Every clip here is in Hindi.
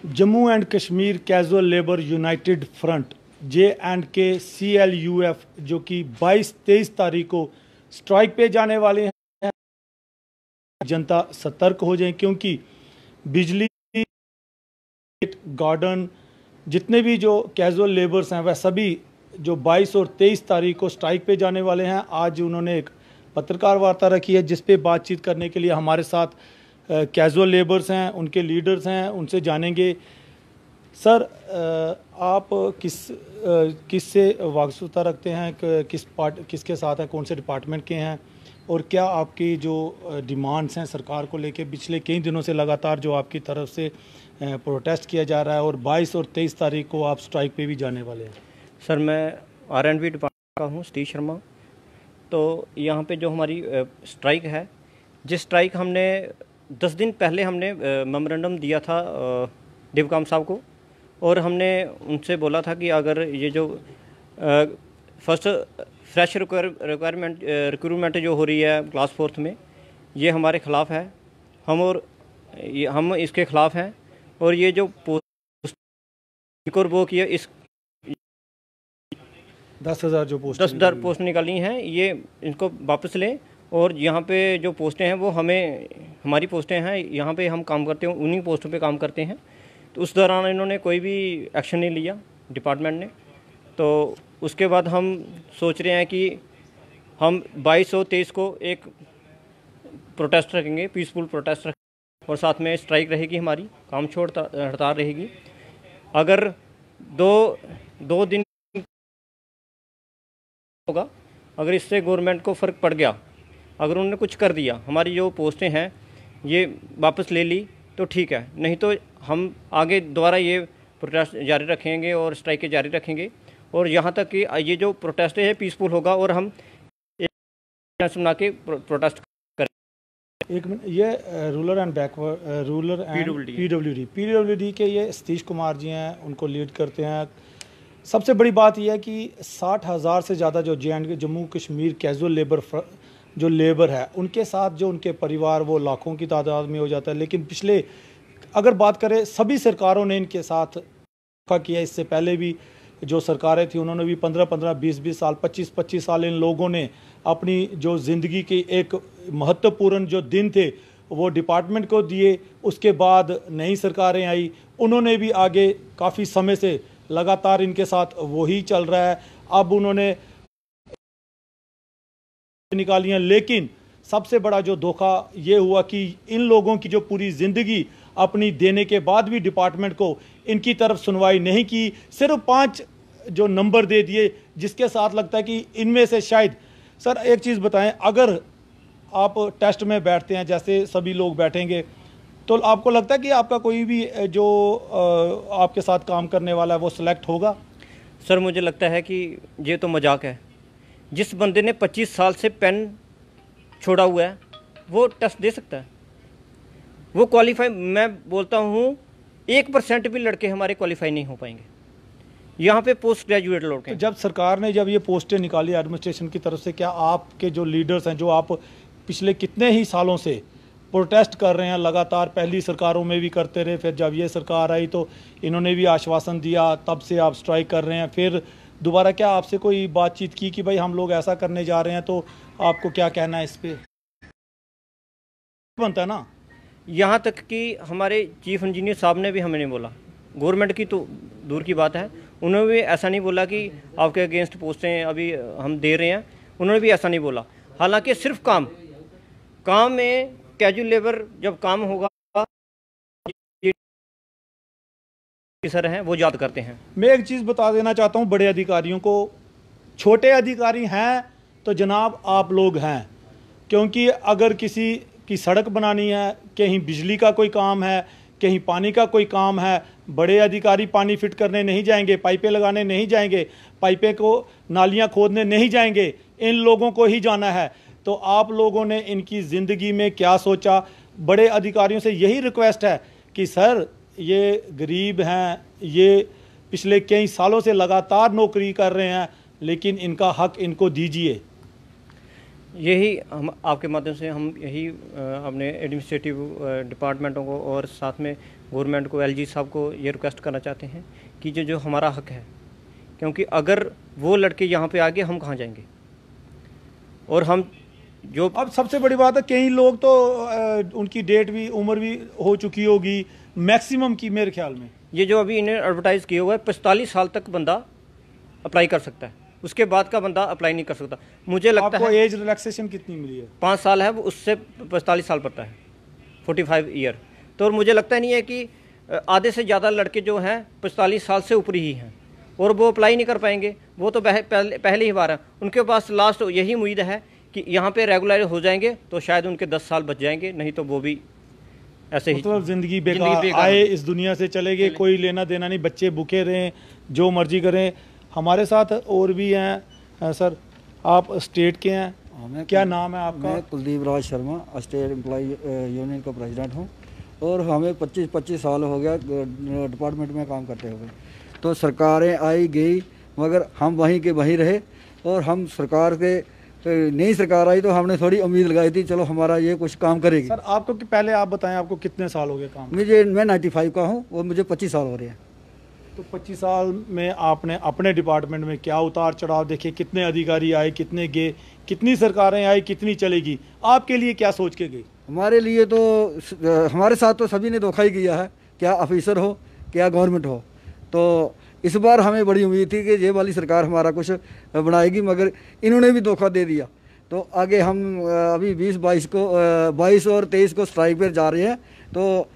Jammu and Kashmir casual labour United front JK CLUF जो कि 22-23 तारीख को स्ट्राइक पे जाने वाले हैं। जनता सतर्क हो जाए, क्योंकि बिजली, गार्डन, जितने भी जो कैजुअल लेबर्स हैं वह सभी जो 22 और 23 तारीख को स्ट्राइक पे जाने वाले हैं। आज उन्होंने एक पत्रकार वार्ता रखी है जिस पे बातचीत करने के लिए हमारे साथ कैजुअल लेबर्स हैं, उनके लीडर्स हैं, उनसे जानेंगे। सर, आप किससे वाकफता रखते हैं, किसके साथ हैं, कौन से डिपार्टमेंट के हैं, और क्या आपकी जो डिमांड्स हैं सरकार को लेके पिछले कई दिनों से लगातार जो आपकी तरफ से प्रोटेस्ट किया जा रहा है, और 22 और 23 तारीख को आप स्ट्राइक पे भी जाने वाले हैं? सर, मैं R&B डिपार्टमेंट का हूँ, सतीश शर्मा। तो यहाँ पे जो हमारी स्ट्राइक है, जिस स्ट्राइक हमने 10 दिन पहले हमने मेमोरेंडम दिया था डिवकाम साहब को, और हमने उनसे बोला था कि अगर ये जो फर्स्ट फ्रेश रिक्रूटमेंट जो हो रही है क्लास 4th में, ये हमारे ख़िलाफ़ है। हम इसके ख़िलाफ़ हैं, और ये जो पोस्ट वो किया, इस 10,000 जो पोस्ट 10,000 पोस्ट निकाली हैं, ये इनको वापस लें। और यहाँ पे जो पोस्टें हैं वो हमारी पोस्टें हैं, यहाँ पे हम काम करते हैं, उन्हीं पोस्टों पे काम करते हैं। तो उस दौरान इन्होंने कोई भी एक्शन नहीं लिया डिपार्टमेंट ने। तो उसके बाद हम सोच रहे हैं कि हम 22 और 23 को एक प्रोटेस्ट रखेंगे, पीसफुल प्रोटेस्ट रखेंगे, और साथ में स्ट्राइक रहेगी, हमारी काम छोड़ हड़ताल रहेगी। अगर दो दिन होगा, अगर इससे गवर्नमेंट को फ़र्क पड़ गया, अगर उन्होंने कुछ कर दिया, हमारी जो पोस्टें हैं ये वापस ले ली, तो ठीक है, नहीं तो हम आगे दोबारा ये प्रोटेस्ट जारी रखेंगे और स्ट्राइक जारी रखेंगे। और यहाँ तक कि ये जो प्रोटेस्ट है पीसफुल होगा, और हम एक बना के प्रोटेस्ट करेंगे। एक मिनट, ये रूरल एंड PWD के ये सतीश कुमार जी हैं, उनको लीड करते हैं। सबसे बड़ी बात यह है कि 60,000 से ज़्यादा जो JK Jammu Kashmir casual labour है, उनके साथ जो उनके परिवार वो लाखों की तादाद में हो जाता है। लेकिन पिछले अगर बात करें, सभी सरकारों ने इनके साथ किया। इससे पहले भी जो सरकारें थी उन्होंने भी 15-15, 20-20 साल, 25-25 साल इन लोगों ने अपनी जो ज़िंदगी के एक महत्वपूर्ण जो दिन थे वो डिपार्टमेंट को दिए। उसके बाद नई सरकारें आई, उन्होंने भी आगे काफ़ी समय से लगातार इनके साथ वही चल रहा है। अब उन्होंने निकालियां, लेकिन सबसे बड़ा जो धोखा ये हुआ कि इन लोगों की जो पूरी ज़िंदगी अपनी देने के बाद भी डिपार्टमेंट को इनकी तरफ सुनवाई नहीं की, सिर्फ 5 जो नंबर दे दिए, जिसके साथ लगता है कि इनमें से शायद, सर एक चीज़ बताएं, अगर आप टेस्ट में बैठते हैं जैसे सभी लोग बैठेंगे, तो आपको लगता है कि आपका कोई भी जो आपके साथ काम करने वाला है वो सिलेक्ट होगा? सर, मुझे लगता है कि ये तो मजाक है। जिस बंदे ने 25 साल से पेन छोड़ा हुआ है वो टेस्ट दे सकता है, वो क्वालिफाई। मैं बोलता हूँ 1% भी लड़के हमारे क्वालिफाई नहीं हो पाएंगे। यहाँ पे पोस्ट ग्रेजुएट लोग हैं। जब सरकार ने जब ये पोस्टें निकाली एडमिनिस्ट्रेशन की तरफ से, क्या आपके जो लीडर्स हैं, जो आप पिछले कितने ही सालों से प्रोटेस्ट कर रहे हैं, लगातार पहली सरकारों में भी करते रहे, फिर जब ये सरकार आई तो इन्होंने भी आश्वासन दिया, तब से आप स्ट्राइक कर रहे हैं, फिर दोबारा क्या आपसे कोई बातचीत की कि भाई हम लोग ऐसा करने जा रहे हैं, तो आपको क्या कहना है इस पे? बनता है ना। यहाँ तक कि हमारे चीफ इंजीनियर साहब ने भी हमें नहीं बोला, गवर्नमेंट की तो दूर की बात है, उन्होंने भी ऐसा नहीं बोला कि आपके अगेंस्ट पोस्टें अभी हम दे रहे हैं, उन्होंने भी ऐसा नहीं बोला। हालांकि सिर्फ काम में कैजुअल लेबर जब काम होगा सर हैं वो याद करते हैं। मैं एक चीज़ बता देना चाहता हूँ बड़े अधिकारियों को, छोटे अधिकारी हैं तो जनाब आप लोग हैं, क्योंकि अगर किसी की सड़क बनानी है, कहीं बिजली का कोई काम है, कहीं पानी का कोई काम है, बड़े अधिकारी पानी फिट करने नहीं जाएंगे, पाइपें लगाने नहीं जाएंगे, पाइपें को नालियां खोदने नहीं जाएंगे, इन लोगों को ही जाना है। तो आप लोगों ने इनकी ज़िंदगी में क्या सोचा? बड़े अधिकारियों से यही रिक्वेस्ट है कि सर ये गरीब हैं, ये पिछले कई सालों से लगातार नौकरी कर रहे हैं, लेकिन इनका हक इनको दीजिए। यही हम आपके माध्यम से हम यही अपने एडमिनिस्ट्रेटिव डिपार्टमेंटों को और साथ में गवर्नमेंट को, एलजी साहब को ये रिक्वेस्ट करना चाहते हैं कि जो हमारा हक है, क्योंकि अगर वो लड़के यहाँ पे आ गए हम कहाँ जाएंगे। और हम जो अब सबसे बड़ी बात है, कई लोग तो उनकी डेट भी, उम्र भी हो चुकी होगी मैक्सिमम की, मेरे ख्याल में। ये जो अभी इन्हें एडवर्टाइज़ किया हुआ है 45 साल तक बंदा अप्लाई कर सकता है, उसके बाद का बंदा अप्लाई नहीं कर सकता। मुझे लगता है एज रिलैक्सेशन कितनी मिली है? 5 साल है, वो उससे 45 साल पड़ता है, 45 ईयर। तो मुझे लगता नहीं है कि आधे से ज़्यादा लड़के जो हैं 45 साल से ऊपर ही हैं और वो अप्लाई नहीं कर पाएंगे। वो तो पहले ही बार है, उनके पास लास्ट यही उम्मीद है कि यहाँ पे रेगुलर हो जाएंगे तो शायद उनके 10 साल बच जाएंगे, नहीं तो वो भी ऐसे ही मतलब ज़िंदगी बेकार आए, इस दुनिया से चले गए, कोई लेना देना नहीं, बच्चे भूखे रहें, जो मर्जी करें। हमारे साथ और भी हैं सर, आप स्टेट के हैं, क्या नाम है आपका? मैं Kuldeep Raj Sharma, state employ union का प्रेसिडेंट हूँ और हमें 25 साल हो गया डिपार्टमेंट में काम करते हुए। तो सरकारें आई गई मगर हम वहीं के वहीं रहे, और हम सरकार के नई सरकार आई तो हमने थोड़ी उम्मीद लगाई थी चलो हमारा ये कुछ काम करेगी। सर आपको कि पहले आप बताएं, आपको कितने साल हो गए काम? मैं 95 का हूँ और मुझे 25 साल हो रहे हैं। तो 25 साल में आपने अपने डिपार्टमेंट में क्या उतार चढ़ाव देखे? कितने अधिकारी आए, कितने गए, कितनी सरकारें आई, कितनी चलेगी? आपके लिए क्या सोच के गई? हमारे लिए तो हमारे साथ तो सभी ने धोखा ही किया है, क्या ऑफिसर हो क्या गवर्नमेंट हो। तो इस बार हमें बड़ी उम्मीद थी कि ये वाली सरकार हमारा कुछ बनाएगी, मगर इन्होंने भी धोखा दे दिया। तो आगे हम अभी 22 और 23 को स्ट्राइक पर जा रहे हैं। तो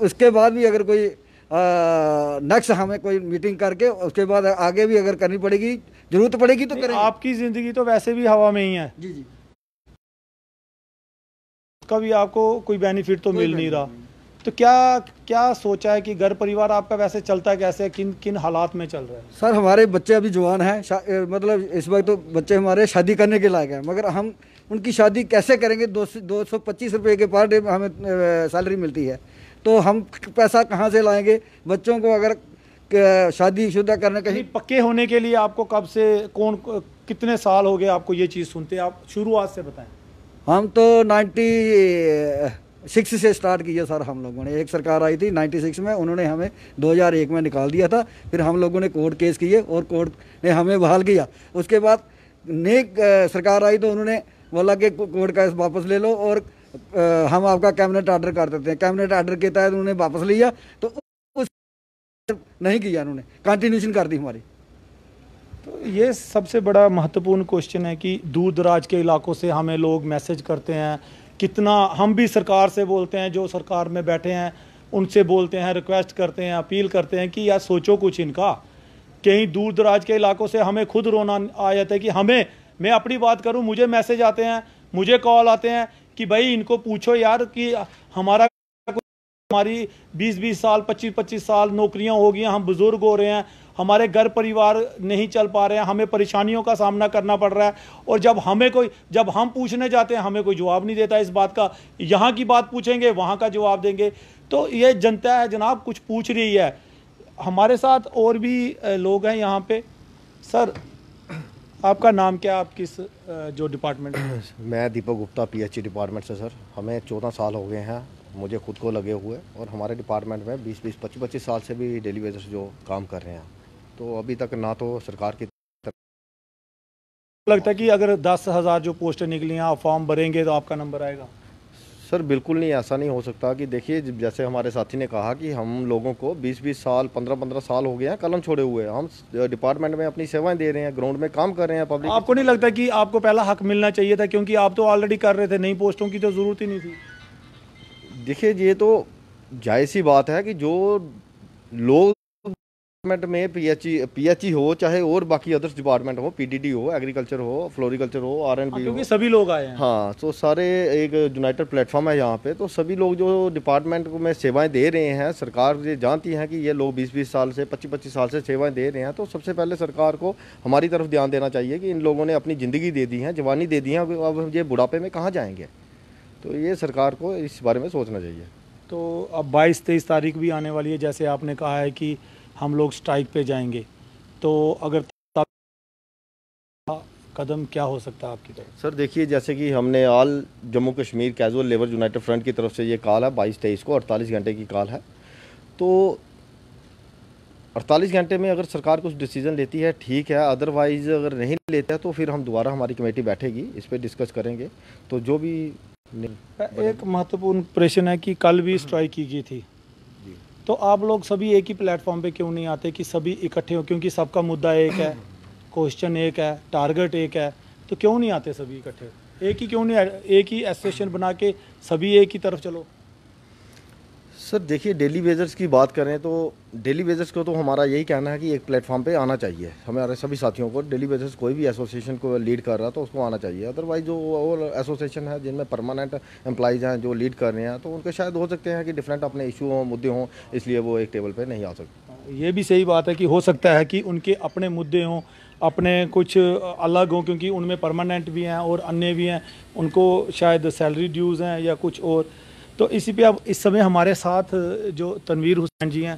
उसके बाद भी अगर कोई नेक्स्ट हमें कोई मीटिंग करके उसके बाद आगे भी अगर करनी पड़ेगी, जरूरत पड़ेगी तो करेंगे। आपकी ज़िंदगी तो वैसे भी हवा में ही है। जी जी, कभी आपको कोई बेनिफिट तो मिल नहीं रहा। तो क्या सोचा है कि घर परिवार आपका वैसे चलता कैसे, किन किन हालात में चल रहा है? सर हमारे बच्चे अभी जवान हैं, मतलब इस वक्त तो बच्चे हमारे शादी करने के लायक हैं, मगर हम उनकी शादी कैसे करेंगे? 225 रुपये के पर डे हमें सैलरी मिलती है, तो हम पैसा कहाँ से लाएंगे? बच्चों को अगर शादी शुदा करने कहीं पक्के होने के लिए आपको कब से, कितने साल हो गए आपको ये चीज़ सुनते? आप शुरुआत से बताएं। हम तो 96 से स्टार्ट किया सर। हम लोगों ने, एक सरकार आई थी 96 में, उन्होंने हमें 2001 में निकाल दिया था। फिर हम लोगों ने कोर्ट केस किए और कोर्ट ने हमें बहाल किया। उसके बाद नई सरकार आई तो उन्होंने बोला कि कोर्ट केस वापस ले लो और हम आपका कैबिनेट ऑर्डर कर देते हैं। कैबिनेट ऑर्डर के तहत उन्होंने वापस लिया, तो उस नहीं किया, उन्होंने कंटिन्यूशन कर दी हमारी। तो ये सबसे बड़ा महत्वपूर्ण क्वेश्चन है कि दूर दराज के इलाकों से हमें लोग मैसेज करते हैं, कितना हम भी सरकार से बोलते हैं, जो सरकार में बैठे हैं उनसे बोलते हैं, रिक्वेस्ट करते हैं, अपील करते हैं कि यार सोचो कुछ इनका। कहीं दूर दराज के इलाकों से हमें खुद रोना आ जाता है कि मैं अपनी बात करूं, मुझे मैसेज आते हैं, मुझे कॉल आते हैं कि भाई इनको पूछो यार कि हमारी 20-20 साल 25-25 साल नौकरियां हो गई, हम बुजुर्ग हो रहे हैं, हमारे घर परिवार नहीं चल पा रहे हैं, हमें परेशानियों का सामना करना पड़ रहा है। और जब हम पूछने जाते हैं हमें कोई जवाब नहीं देता इस बात का। यहाँ की बात पूछेंगे वहाँ का जवाब देंगे। तो ये जनता है जनाब, कुछ पूछ रही है। हमारे साथ और भी लोग हैं यहाँ पे। सर आपका नाम क्या, आप किस जो डिपार्टमेंट में? मैं दीपक गुप्ता, PHE डिपार्टमेंट से। सर हमें 14 साल हो गए हैं मुझे खुद को लगे हुए, और हमारे डिपार्टमेंट में 20-20, 25-25 साल से भी डेली बेसिस जो काम कर रहे हैं। तो अभी तक ना तो सरकार की लगता है कि अगर 10,000 जो पोस्टें निकली हैं, आप फॉर्म भरेंगे तो आपका नंबर आएगा? सर बिल्कुल नहीं, ऐसा नहीं हो सकता। कि देखिए जैसे हमारे साथी ने कहा कि हम लोगों को 20-20 साल 15-15 साल हो गए हैं कलम छोड़े हुए। हम डिपार्टमेंट में अपनी सेवाएं दे रहे हैं, ग्राउंड में काम कर रहे हैं पब्लिक। आपको नहीं लगता कि आपको पहला हक मिलना चाहिए था, क्योंकि आप तो ऑलरेडी कर रहे थे, नई पोस्टों की तो ज़रूरत ही नहीं थी? देखिए ये तो जायज़ सी बात है कि जो लोग डिपार्टमेंट में पीएचई हो, चाहे और बाकी अदर्स डिपार्टमेंट हो, पीडीडी हो, एग्रीकल्चर हो, फ्लोरिकल्चर हो, आरएनबी क्योंकि हो, सभी लोग आए हैं। हाँ, तो सारे एक यूनाइटेड प्लेटफॉर्म है यहाँ पे। तो सभी लोग जो डिपार्टमेंट में सेवाएं दे रहे हैं, सरकार ये जानती है कि ये लोग 20-20 साल से 25-25 साल से सेवाएं दे रहे हैं, तो सबसे पहले सरकार को हमारी तरफ ध्यान देना चाहिए कि इन लोगों ने अपनी ज़िंदगी दे दी है, जवानी दे दी है, अब ये बुढ़ापे में कहाँ जाएंगे। तो ये सरकार को इस बारे में सोचना चाहिए। तो अब 22-23 तारीख भी आने वाली है, जैसे आपने कहा है कि हम लोग स्ट्राइक पे जाएंगे, तो अगर कदम क्या हो सकता है आपकी तरफ? सर देखिए, जैसे कि हमने all Jammu Kashmir casual labour United front की तरफ से ये कॉल है, 22-23 को 48 घंटे की कॉल है। तो 48 घंटे में अगर सरकार कुछ डिसीजन लेती है ठीक है, अदरवाइज़ अगर नहीं लेता है तो फिर हम दोबारा हमारी कमेटी बैठेगी, इस पर डिस्कस करेंगे। तो जो भी एक महत्वपूर्ण प्रश्न है कि कल भी स्ट्राइक की गई थी, तो आप लोग सभी एक ही प्लेटफॉर्म पे क्यों नहीं आते कि सभी इकट्ठे हो? क्योंकि सबका मुद्दा एक है, क्वेश्चन एक है, टारगेट एक है, तो क्यों नहीं आते सभी इकट्ठे? एक ही क्यों नहीं, एक ही एसोसिएशन बना के सभी एक ही तरफ चलो। सर देखिए, डेली वेजर्स की बात करें तो डेली वेजर्स को तो हमारा यही कहना है कि एक प्लेटफॉर्म पे आना चाहिए। हमारे सभी साथियों को डेली वेजर्स कोई भी एसोसिएशन को लीड कर रहा है तो उसको आना चाहिए। अदरवाइज जो और एसोसिएशन है जिनमें परमानेंट एम्प्लॉइज़ हैं जो लीड कर रहे हैं, तो उनके शायद हो सकते हैं कि डिफरेंट अपने इशू हों, मुद्दे हों, इसलिए वो एक टेबल पर नहीं आ सकते। ये भी सही बात है कि हो सकता है कि उनके अपने मुद्दे हों, अपने कुछ अलग हों, क्योंकि उनमें परमानेंट भी हैं और अन्य भी हैं, उनको शायद सैलरी ड्यूज़ हैं या कुछ और। तो इसी पे अब इस समय हमारे साथ जो तनवीर हुसैन जी हैं,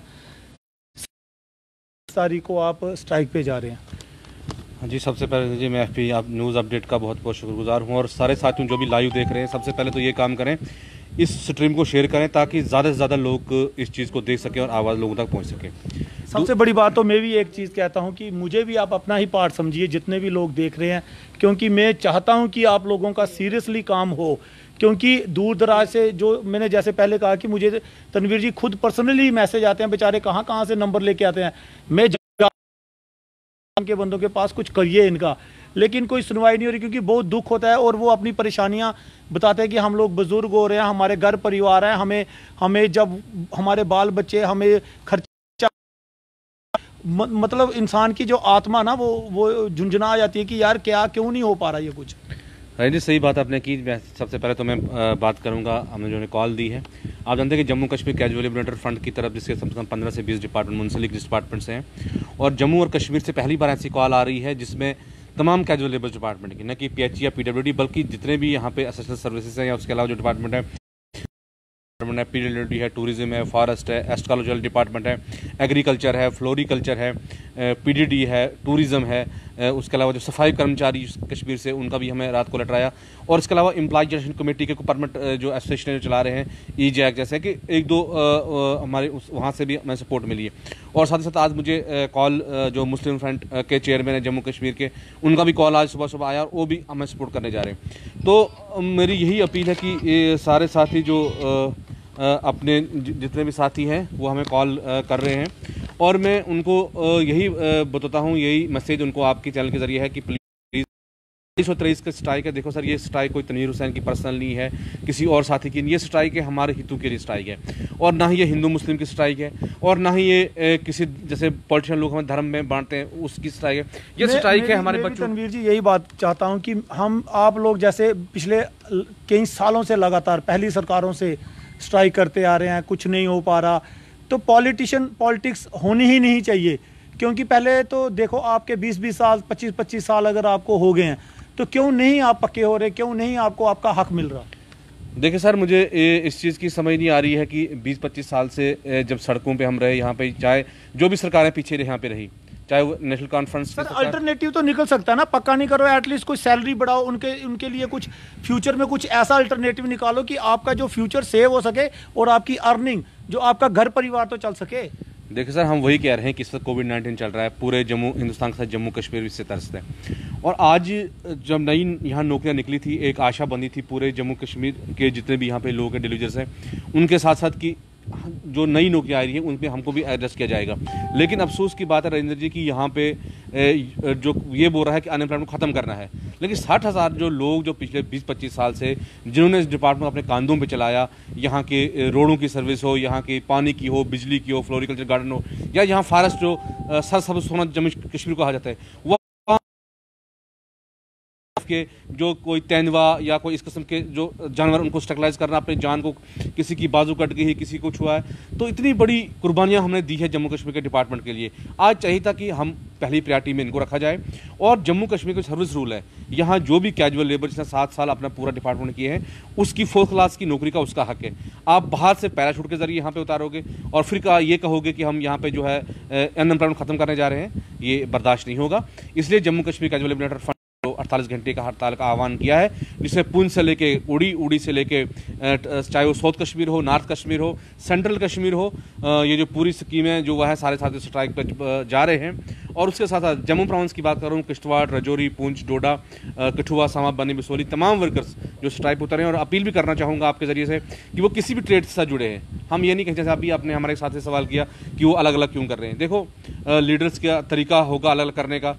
तारीख को आप स्ट्राइक पे जा रहे हैं। हाँ जी, सबसे पहले जी मैं एफपी आप न्यूज़ अपडेट का बहुत बहुत शुक्रगुजार हूँ, और सारे साथियों जो भी लाइव देख रहे हैं, सबसे पहले तो ये काम करें, इस स्ट्रीम को शेयर करें ताकि ज़्यादा से ज़्यादा लोग इस चीज़ को देख सकें और आवाज़ लोगों तक पहुँच सके। सबसे बड़ी बात तो मैं भी एक चीज़ कहता हूं कि मुझे भी आप अपना ही पार्ट समझिए, जितने भी लोग देख रहे हैं, क्योंकि मैं चाहता हूं कि आप लोगों का सीरियसली काम हो। क्योंकि दूर दराज से, जो मैंने जैसे पहले कहा कि मुझे तनवीर जी खुद पर्सनली मैसेज आते हैं, बेचारे कहाँ कहाँ से नंबर लेके आते हैं, मैं के बंदों के पास कुछ करिए इनका, लेकिन कोई सुनवाई नहीं हो रही, क्योंकि बहुत दुख होता है और वो अपनी परेशानियां बताते हैं कि हम लोग बुजुर्ग हो रहे हैं, हमारे घर परिवार है, हमें जब हमारे बाल बच्चे, हमें खर्चा, मतलब इंसान की जो आत्मा ना वो झुंझुना आ जाती है कि यार क्या क्यों नहीं हो पा रहा ये कुछ। राय जी, सही बात आपने की। मैं सबसे पहले तो मैं बात करूंगा, हमने जो ने कॉल दी है, आप जानते हैं कि Jammu Kashmir casual labour United front की तरफ जिसके कम से कम 15 से 20 डिपार्टमेंट मुंसलिक डिपार्टमेंट से हैं, और जम्मू और कश्मीर से पहली बार ऐसी कॉल आ रही है जिसमें तमाम कैजुअल लेबर डिपार्टमेंट की, न कि पीएचई या पीडब्ल्यूडी, बल्कि जितने भी यहाँ पे एसेसर सर्विसेज हैं या उसके अलावा जो डिपार्टमेंट है, पीडब्ल्यूडी है, टूरिज्म है, फॉरेस्ट है, एस्ट्रोलॉजिकल डिपार्टमेंट है, एग्रीकल्चर है, फ्लोरिकल्चर है, पीडीडी है, टूरिज्म है, उसके अलावा जो सफाई कर्मचारी कश्मीर से, उनका भी हमें रात को लेटर आया, और इसके अलावा एम्प्लॉय जनरेशन कमेटी के परमानेंट जो एसोसिएशन जो चला रहे हैं, ई जैक जैसे कि एक दो हमारे वहाँ से भी हमें सपोर्ट मिली है। और साथ ही साथ आज मुझे कॉल जो मुस्लिम फ्रंट के चेयरमैन है जम्मू कश्मीर के, उनका भी कॉल आज सुबह सुबह आया और वो भी हमें सपोर्ट करने जा रहे हैं। तो मेरी यही अपील है कि ये सारे साथी जो अपने जितने भी साथी हैं वो हमें कॉल कर रहे हैं, और मैं उनको यही बताता हूँ, यही मैसेज उनको आपके चैनल के जरिए है कि प्लीज़ 23 का स्ट्राइक है। देखो सर, ये स्ट्राइक कोई तनवीर हुसैन की पर्सनल नहीं है, किसी और साथी की नहीं, ये स्ट्राइक है हमारे हितों के लिए स्ट्राइक है, और ना ही ये हिंदू मुस्लिम की स्ट्राइक है, और ना ही ये किसी जैसे पॉलिटिशियन लोग हमें धर्म में बांटते हैं उसकी स्ट्राइक है। ये स्ट्राइक है हमारे बच्चों। तनवीर जी, यही बात चाहता हूँ कि आप लोग जैसे पिछले कई सालों से लगातार पहली सरकारों से स्ट्राइक करते आ रहे हैं, कुछ नहीं हो पा रहा, तो पॉलिटिक्स होनी ही नहीं चाहिए। क्योंकि पहले तो देखो, आपके 20-20 साल 25-25 साल अगर आपको हो गए हैं, तो क्यों नहीं आप पक्के हो रहे, क्यों नहीं आपको आपका हक मिल रहा? देखिए सर, मुझे इस चीज़ की समझ नहीं आ रही है कि 20-25 साल से जब सड़कों पे हम रहे, यहाँ पे चाहे जो भी सरकारें पीछे यहाँ पे रही, चाहे वो नेशनल कॉन्फ्रेंस। सर, अल्टरनेटिव तो निकल सकता है ना, पक्का नहीं करो, एटलीस्ट कोई सैलरी बढ़ाओ, उनके लिए कुछ फ्यूचर में कुछ ऐसा अल्टरनेटिव निकालो कि आपका जो फ्यूचर सेव हो सके और आपकी अर्निंग, जो आपका घर परिवार तो चल सके। देखिए सर, हम वही कह रहे हैं कि इस वक्त कोविड-19 चल रहा है, पूरे हिंदुस्तान के साथ जम्मू कश्मीर भी इससे तरसते हैं, और आज जब नई यहाँ नौकरियाँ निकली थी, एक आशा बनी थी पूरे जम्मू कश्मीर के जितने भी यहाँ पे लोग हैं, डेलीवेजर्स हैं, उनके साथ साथ की जो नई नौकरियाँ आ रही हैं उनमें हमको भी एडजस्ट किया जाएगा। लेकिन अफसोस की बात है राजेंद्र जी कि यहाँ पे जो ये बोल रहा है कि अनएम्प्लॉयमेंट ख़त्म करना है, लेकिन 60,000 जो लोग जो पिछले 20-25 साल से जिन्होंने इस डिपार्टमेंट अपने कांधों पे चलाया, यहाँ के रोडों की सर्विस हो, यहाँ के पानी की हो, बिजली की हो, फ्लोरिकल्चर गार्डन हो, या यहाँ फॉरेस्ट जो सरसब्ज सोना जम्मू कश्मीर को कहा जाता है, वो के जो कोई तेंदुआ या कोई इस किस्म के जो जानवर उनको स्टेबलाइज करना, अपनी जान को, किसी की बाजू कट गई है, किसी को छुआ है, तो इतनी बड़ी कुर्बानियां हमने दी है जम्मू कश्मीर के डिपार्टमेंट के लिए। आज चाहिए था कि हम पहली प्रायोरिटी में इनको रखा जाए। और जम्मू कश्मीर का सर्विस रूल है, यहाँ जो भी कैजुअल लेबर जिसने 7 साल अपना पूरा डिपार्टमेंट किए हैं, उसकी 4th क्लास की नौकरी का उसका हक है। आप बाहर से पैराशूट के जरिए यहाँ पे उतारोगे और फिर ये कहोगे कि हम यहाँ पे जो है अनएम्प्लॉयमेंट खत्म करने जा रहे हैं, ये बर्दाश्त नहीं होगा। इसलिए Jammu Kashmir casual labour fund 48 घंटे का हड़ताल का आह्वान किया है, जिसमें पुंछ से लेके उड़ी से लेके चाहे वो साउथ कश्मीर हो, नॉर्थ कश्मीर हो, सेंट्रल कश्मीर हो, ये जो पूरी स्कीमें जो वह है सारे साथी स्ट्राइक पर जा रहे हैं। और उसके साथ साथ जम्मू प्रोविंस की बात कर रहा हूँ, किश्तवाड़, राजौरी, पुंछ, डोडा, कठुआ, सामा, बनी, बिसोली, तमाम वर्कर्स जो स्ट्राइक पर उतरे हैं। और अपील भी करना चाहूँगा आपके जरिए से कि वो किसी भी ट्रेड से जुड़े हैं। हम ये नहीं कहें, जैसे अभी आपने हमारे साथ से सवाल किया कि वो अलग अलग क्यों कर रहे हैं। देखो, लीडर्स का तरीका होगा अलग अलग करने का,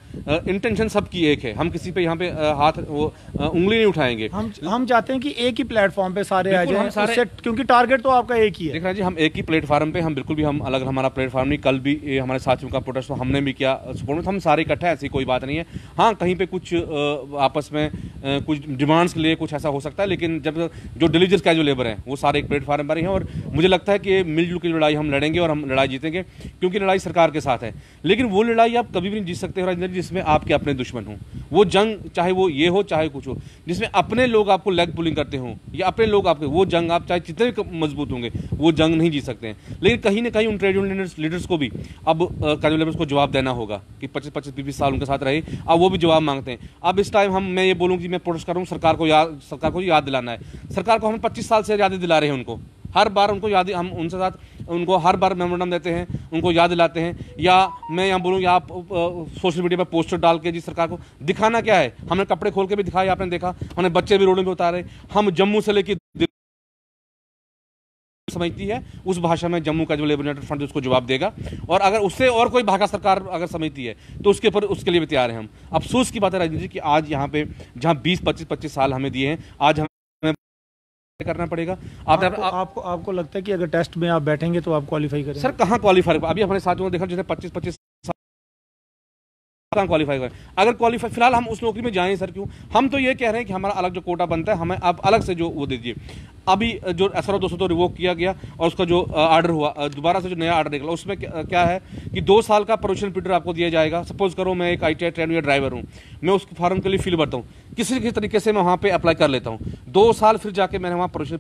इंटेंशन सबकी एक है। हम किसी पे यहाँ पे हाथ उंगली नहीं उठाएंगे। हम चाहते हैं कि एक ही प्लेटफॉर्म पे सारे आ जाएं, उससे, क्योंकि टारगेट तो आपका एक ही है। देख रहे हैं जी, हम एक ही प्लेटफॉर्म पे, हम बिल्कुल भी हम अलग हमारा प्लेटफॉर्म नहीं। कल भी हमारे साथियों का प्रोटेस्ट हमने भी किया सपोर्ट में, हम सारे इकट्ठा, ऐसी कोई बात नहीं है। हाँ, कहीं पे कुछ आपस में कुछ डिमांड्स के लिए कुछ ऐसा हो सकता है, लेकिन जब जो डिलीजियस कैजुअल लेबर हैं वो सारे एक प्लेटफॉर्म पर ही हैं। और मुझे लगता है कि मिलजुल की लड़ाई हम लड़ेंगे और हम लड़ाई जीतेंगे, क्योंकि लड़ाई सरकार के साथ है। लेकिन वो लड़ाई आप कभी भी नहीं जीत सकते हो राजेंद्र जी जिसमें आपके अपने दुश्मन हों। वो जंग चाहे वो ये हो चाहे कुछ हो, जिसमें अपने लोग आपको लेग पुलिंग करते हों या अपने लोग आपके, वो जंग आप चाहे जितने भी मजबूत होंगे वो जंग नहीं जीत सकते हैं। लेकिन कहीं ना कहीं उन ट्रेड यूनियन लीडर्स को भी अब कैजुअल लेबर्स को जवाब देना होगा कि 25-20 साल उनके साथ रहे, अब वो भी जवाब मांगते हैं। अब इस टाइम मैं ये बोलूँ कि मैं प्रोटेस्ट कर रहा हूँ, सरकार को याद दिलाना है। सरकार को हम 25 साल से यादें दिला रहे हैं, उनको हर बार उनको याद, हम उनसे साथ उनको हर बार मेमोरेंडम देते हैं, उनको याद दिलाते हैं। या मैं यहाँ बोलूँ, या आप सोशल मीडिया पर पोस्टर डाल के जी सरकार को दिखाना क्या है, हमने कपड़े खोल के भी दिखाया, आपने देखा, हमने बच्चे भी रोडों पे उतारे। हम जम्मू से लेकर समझती है उस भाषा में जम्मू का जो लेबर यूनाइटेड फ्रंट उसको जवाब देगा। और अगर उससे और कोई भाषा सरकार अगर समझती है तो उसके लिए भी तैयार हैं हम। अफसोस की बात है राजनीति की, आज यहाँ पे जहाँ 20-25 साल हमें दिए हैं, आज हमें करना पड़ेगा। आपको लगता है कि अगर टेस्ट में आप बैठेंगे तो आप क्वालिफाई करेंगे? सर कहाँ क्वालिफाई, अभी हमारे साथियों ने देखा जैसे 25 कहाँ क्वालिफाई करें। अगर क्वालिफाई फिलहाल हम उस नौकरी में जाएं सर, क्यों? हम तो ये कह रहे हैं कि हमारा अलग जो कोटा बनता है हमें आप अलग से जो वो दे दीजिए। अभी जो SRO 200 तो रिवोक किया गया और उसका जो ऑर्डर हुआ, दोबारा से जो नया ऑर्डर निकला, उसमें क्या है कि 2 साल का प्रोबेशन पीरियड आपको दिया जाएगा। सपोज करो मैं एक ITI ट्रेन या ड्राइवर हूँ, मैं उस फॉर्म के लिए फील भरता हूँ, किसी तरीके से मैं वहाँ पर अप्लाई कर लेता हूँ। 2 साल फिर जाके मैंने वहाँ प्रोबेशन,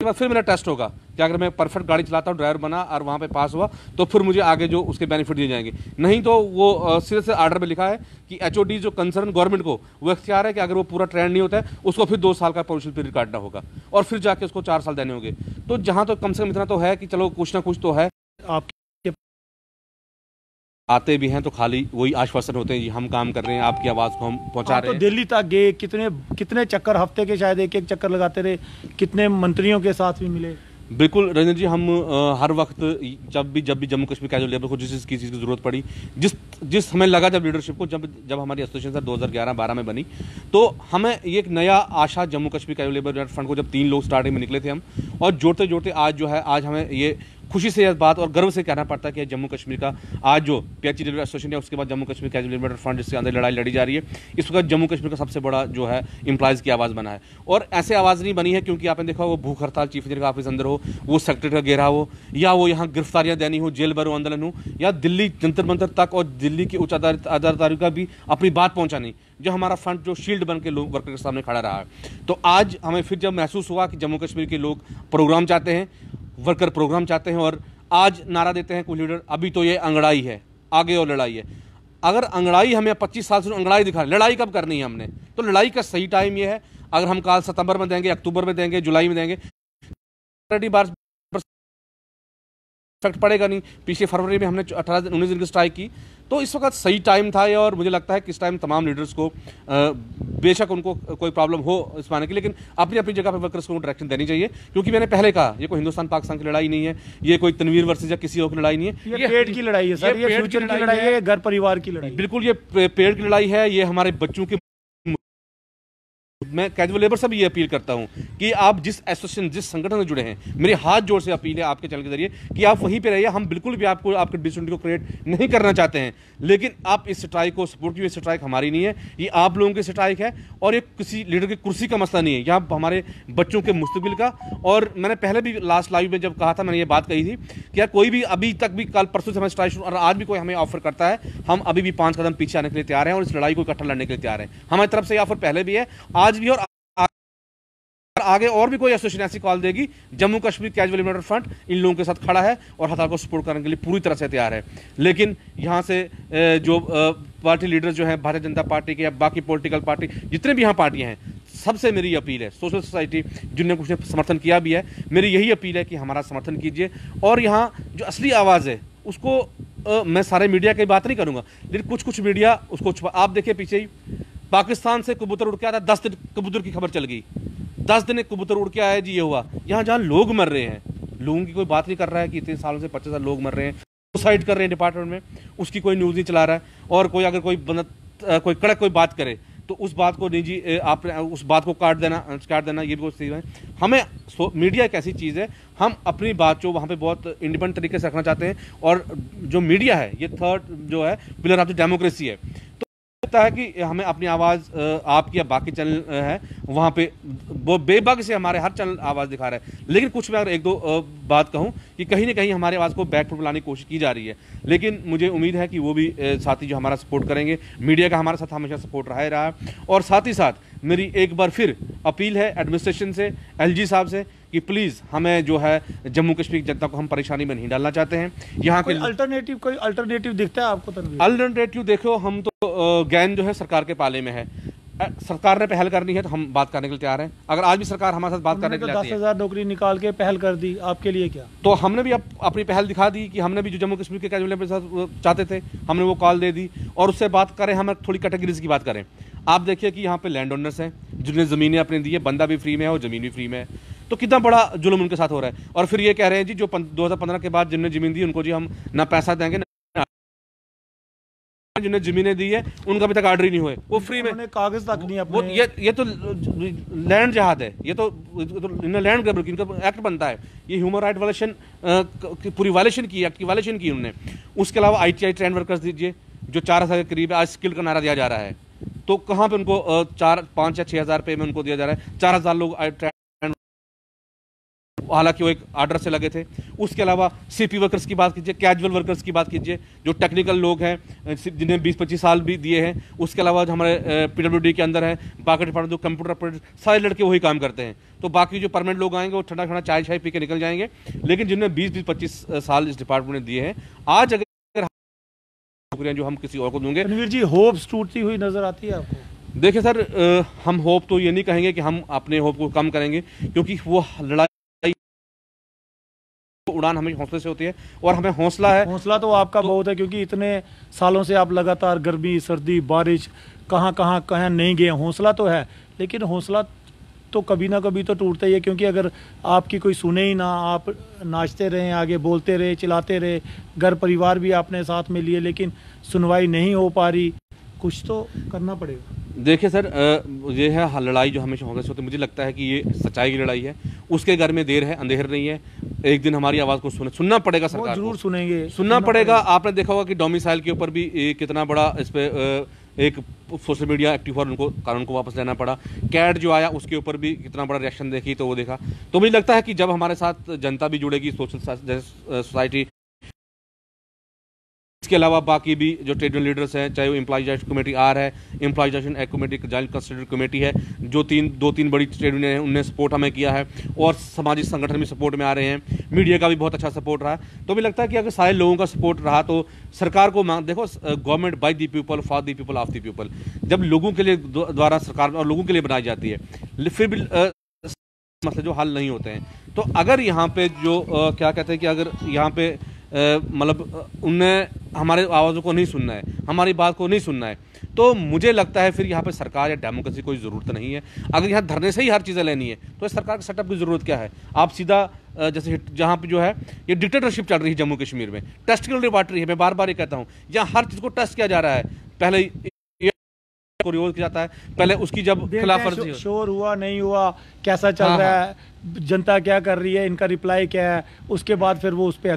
फिर मेरा टेस्ट होगा कि अगर मैं परफेक्ट गाड़ी चलाता हूँ, ड्राइवर बना और वहाँ पे पास हुआ, तो फिर मुझे आगे जो उसके बेनिफिट दिए जाएंगे। नहीं तो वो सीधे से ऑर्डर में लिखा है कि HOD जो कंसर्न गवर्नमेंट को वो इख्तियार है कि अगर वो पूरा ट्रेंड नहीं होता है उसको फिर 2 साल का प्रोबेशन पीरियड काटना होगा और फिर जाके उसको 4 साल देने होंगे। तो जहाँ तो कम से कम इतना तो है कि चलो कुछ ना कुछ तो है। आप आते भी हैं तो खाली वही आश्वासन होते हैं, हम काम कर रहे हैं, आपकी आवाज़ को हम पहुंचा रहे हैं। तो दिल्ली तक गए, कितने चक्कर, हफ्ते के शायद एक चक्कर लगाते रहे, कितने मंत्रियों के साथ भी मिले? बिल्कुल रंजन जी, हम हर वक्त जब भी जम्मू कश्मीर कैजुअल लेबर को जिस चीज़ की ज़रूरत पड़ी, जिस हमें लगा जब लीडरशिप को, जब हमारी एसोसिएशन 2011-12 में बनी, तो हमें एक नया Asha Jammu Kashmir casual labour fund को, जब 3 लोग स्टार्टिंग में निकले थे हम, और जोड़ते जोड़ते आज जो है, आज हमें ये खुशी से यह बात और गर्व से कहना पड़ता है कि जम्मू कश्मीर का आज जो PHE लेबर एसोसिएशन है, उसके बाद Jammu Kashmir casual labour fund, जिसके अंदर लड़ाई लड़ी जा रही है, इस वक्त जम्मू कश्मीर का सबसे बड़ा जो है एम्प्लॉयज़ की आवाज़ बना है। और ऐसे आवाज़ नहीं बनी है क्योंकि आपने देखा वो भूख हड़ताल चीफ इंजीनियर का ऑफिस अंदर हो, वो सेक्रेटरी का घेरा हो, या वो यहाँ गिरफ्तारियाँ देनी हो, जेल भरो आंदोलन हो, या दिल्ली जंतर मंतर तक और दिल्ली की उच्च अदालत का भी अपनी बात पहुँचानी, जो हमारा फंड जो शील्ड बन के लोग वर्कर के सामने खड़ा रहा है। तो आज हमें फिर जब महसूस हुआ कि जम्मू कश्मीर के लोग प्रोग्राम चाहते हैं, वर्कर प्रोग्राम चाहते हैं, और आज नारा देते हैं कुछ लीडर, अभी तो ये अंगड़ाई है, आगे और लड़ाई है। अगर अंगड़ाई हमें 25 साल से अंगड़ाई दिखा, लड़ाई कब करनी है हमने? तो लड़ाई का सही टाइम ये है, अगर हम काल सितंबर में देंगे, अक्टूबर में देंगे, जुलाई में देंगे, बार इफेक्ट पड़ेगा नहीं। पिछले फरवरी में हमने 19 दिन की स्ट्राइक की, तो इस वक्त सही टाइम था ये, और मुझे लगता है कि इस टाइम तमाम लीडर्स को बेशक उनको कोई प्रॉब्लम हो इस माने की, लेकिन अपनी अपनी जगह पर वर्कर्स को डायरेक्शन देनी चाहिए। क्योंकि मैंने पहले कहा, ये कोई हिंदुस्तान पाकिस्तान की लड़ाई नहीं है, ये कोई तनवीर वर्सेस या किसी और की लड़ाई नहीं है, ये पेड़ की लड़ाई है सर, ये फ्यूचर की लड़ाई है, घर परिवार की लड़ाई। बिल्कुल ये पेड़ की लड़ाई है, ये हमारे बच्चों की। मैं कैजुअल लेबर से भी ये अपील करता हूं कि आप जिस एसोसिएशन, जिस संगठन से जुड़े हैं, मेरे हाथ जोड़ से अपील है आपके चैनल के जरिए कि आप वहीं पे रहिए। हम बिल्कुल भी आपको आपके डिसयूनिटी को क्रिएट नहीं करना चाहते हैं, लेकिन आप इस स्ट्राइक को सपोर्ट कीजिए। स्ट्राइक हमारी नहीं है, ये आप लोगों की स्ट्राइक है, और ये किसी लीडर की कुर्सी का मसला नहीं है, यहाँ हमारे बच्चों के मुस्तकबिल का। और मैंने पहले भी लास्ट लाइव में जब कहा था, मैंने ये बात कही थी कि यार कोई भी अभी तक भी, कल परसों से हमें स्ट्राइक और आज भी कोई हमें ऑफर करता है, हम अभी भी 5 कदम पीछे आने के लिए तैयार हैं और इस लड़ाई को इकट्ठा लड़ने के लिए तैयार हैं। हमारी तरफ से ये ऑफर पहले भी है, आज भी, और आगे और भी कोई एसोसिएशन ऐसी कॉल देगी, Jammu Kashmir casual liberator front in लोगों के साथ खड़ा है और हड़ताल को सपोर्ट करने के लिए पूरी तरह से तैयार है। लेकिन यहाँ से जो पार्टी लीडर्स जो हैं, भारतीय जनता पार्टी के या बाकी पॉलिटिकल पार्टी, जितने भी यहाँ पार्टियां हैं, सबसे मेरी अपील है, सोशल सोसाइटी जिनने कुछ समर्थन किया भी है, मेरी यही अपील है कि हमारा समर्थन कीजिए। और यहाँ जो असली आवाज़ है उसको मैं सारे मीडिया की बात नहीं करूँगा, लेकिन कुछ मीडिया उसको आप देखिए, पीछे ही पाकिस्तान से कबूतर उड़ के आया था, 10 दिन कबूतर की खबर चल गई, 10 दिन कबूतर उड़ के आया जी, ये हुआ। यहाँ जहाँ लोग मर रहे हैं, लोगों की कोई बात नहीं कर रहा है कि इतने सालों से 25 साल लोग मर रहे हैं, सुसाइड कर रहे हैं डिपार्टमेंट में, उसकी कोई न्यूज़ नहीं चला रहा है। और कोई अगर कोई बंदा कोई कड़क कोई बात करे तो उस बात को निजी, आप उस बात को काट देना, ये भी कोई चीज़ है। हमें मीडिया एक ऐसी चीज़ है, हम अपनी बात जो वहाँ पे बहुत इंडिपेंडेंट तरीके से रखना चाहते हैं, और जो मीडिया है ये थर्ड जो है पिलर ऑफ द डेमोक्रेसी है। है कि हमें अपनी आवाज़, आपकी या बाकी चैनल है वहाँ पे वो बेबाक से हमारे हर चैनल आवाज़ दिखा रहा है, लेकिन कुछ मैं अगर एक दो बात कहूँ कि कहीं ना कहीं हमारी आवाज़ को बैकफुट लाने की कोशिश की जा रही है, लेकिन मुझे उम्मीद है कि वो भी साथी जो हमारा सपोर्ट करेंगे। मीडिया का हमारे साथ हमेशा सपोर्ट रहा है, और साथ ही साथ मेरी एक बार फिर अपील है एडमिनिस्ट्रेशन से, LG साहब से, कि प्लीज़ हमें जो है जम्मू कश्मीर की जनता को हम परेशानी में नहीं डालना चाहते हैं। यहाँ कोई अल्टरनेटिव दिखता है आपको? अल्टरनेटिव देखो, हम तो गैन जो है सरकार के पाले में है, सरकार ने पहल करनी है तो हम बात करने के लिए तैयार हैं। अगर आज भी सरकार हमारे साथ बात करने के लिए 10,000 नौकरी निकाल के पहल कर दी, आपके लिए क्या? तो हमने भी अपनी पहल दिखा दी कि हमने भी जो जम्मू कश्मीर के कैजुअल के साथ चाहते थे, हमने वो कॉल दे दी, और उससे बात करें, हम थोड़ी कैटेगरीज की बात करें। आप देखिए कि यहाँ पे लैंड ओनर्स हैं जिन्हें ज़मीनें अपने दी है, बंदा भी फ्री में है और ज़मीन भी फ्री में है, तो कितना बड़ा जुल्म उनके साथ हो रहा है। और फिर ये कह रहे हैं जी जो 2015 के बाद जिन्हें ज़मीन दी उनको जी हम ना पैसा देंगे, जिन्हें जमीनें दी है उनका अभी तक ऑर्डर ही नहीं हुए, वो फ्री में कागज तक नहीं अपने। वो ये तो लैंड जहाद है, ये तो लैंड ग्रैबर की इनका एक्ट बनता है, ये ह्यूमन राइट वायलेशन पूरी वायलेशन की, एक्ट की वायलेशन की उन्होंने। उसके अलावा ITI ट्रेंड वर्कर्स दीजिए जो 4,000 के करीब आज स्किल का नारा दिया जा रहा है, तो कहाँ पे उनको 4, 5 या 6,000 रुपये में उनको दिया जा रहा है। 4,000 लोग हालांकि वो एक आर्डर से लगे थे। उसके अलावा CP वर्कर्स की बात कीजिए, कैजुअल वर्कर्स की बात कीजिए, जो टेक्निकल लोग हैं जिन्हें 20-25 साल भी दिए हैं। उसके अलावा जो हमारे PWD के अंदर है, बाकी डिपार्टमेंट जो कंप्यूटर ऑपरेटर, सारे लड़के वही काम करते हैं। तो बाकी जो परमानेंट लोग आएंगे वो ठंडा ठंडा चाय शाय पी के निकल जाएंगे, लेकिन जिन्हें 20-25 साल इस डिपार्टमेंट ने दिए हैं, आज अगर नौकरियां जो हम किसी और को देंगे। रणवीर जी, होप्स टूटती हुई नजर आती है आपको? देखिए सर, हम होप तो ये नहीं कहेंगे कि हम अपने होप को कम करेंगे, क्योंकि वो लड़ाई उड़ान हमें हौसले से होती है, और हमें हौसला है। हौसला तो आपका बहुत है, क्योंकि इतने सालों से आप लगातार गर्मी, सर्दी, बारिश, कहाँ नहीं गए। हौसला तो है, लेकिन हौसला तो कभी ना कभी तो टूटता ही है, क्योंकि अगर आपकी कोई सुने ही ना, आप नाचते रहे, आगे बोलते रहे, चिल्लाते रहे, घर परिवार भी आपने साथ में लिए, लेकिन सुनवाई नहीं हो पा रही, कुछ तो करना पड़ेगा। देखिए सर, ये है लड़ाई जो हमेशा हौसले से होती है। मुझे लगता है कि ये सच्चाई की लड़ाई है, उसके घर में देर है अंधेर नहीं है। एक दिन हमारी आवाज़ को सुनना पड़ेगा, सरकार जरूर सुनेंगे, सुनना पड़ेगा। आपने देखा होगा कि डोमिसाइल के ऊपर भी कितना बड़ा इस पर एक सोशल मीडिया एक्टिव और उनको कानून को वापस लेना पड़ा। कैट जो आया उसके ऊपर भी कितना बड़ा रिएक्शन देखी, तो वो देखा। तो मुझे लगता है कि जब हमारे साथ जनता भी जुड़ेगी, सोशल सोसाइटी, इसके अलावा बाकी भी जो ट्रेड यूनियन लीडर्स हैं, चाहे वो एम्प्लॉयज कमेटी आर है, employees act committee, joint constitute committee है, जो 2-3 बड़ी ट्रेड यूनियन हैं, उनने सपोर्ट हमें किया है, और सामाजिक संगठन भी सपोर्ट में आ रहे हैं। मीडिया का भी बहुत अच्छा सपोर्ट रहा। तो मुझे लगता है कि अगर सारे लोगों का सपोर्ट रहा तो सरकार को देखो, government by the people, for the people, of the people, जब लोगों के लिए द्वारा सरकार और लोगों के लिए बनाई जाती है, फिर भी मसले जो हल नहीं होते हैं। तो अगर यहाँ पे जो क्या कहते हैं कि अगर यहाँ पे मतलब उनने हमारे आवाज़ों को नहीं सुनना है, हमारी बात को नहीं सुनना है, तो मुझे लगता है फिर यहाँ पे सरकार या डेमोक्रेसी की कोई ज़रूरत नहीं है। अगर यहाँ धरने से ही हर चीज़ें लेनी है तो सरकार के सेटअप की ज़रूरत क्या है? आप सीधा जैसे जहाँ पे जो है ये डिक्टेटरशिप चल रही है जम्मू कश्मीर में, टेस्ट की बांट रही है। मैं बार बार ये कहता हूँ, यहाँ हर चीज़ को टेस्ट किया जा रहा है। पहले को रिवोल्ट किया जाता है, पहले उसकी जब खिलाफ वर्जी शोर हुआ नहीं हुआ, कैसा चल रहा है, जनता क्या कर रही है, इनका रिप्लाई क्या है, उसके बाद फिर वो उस पर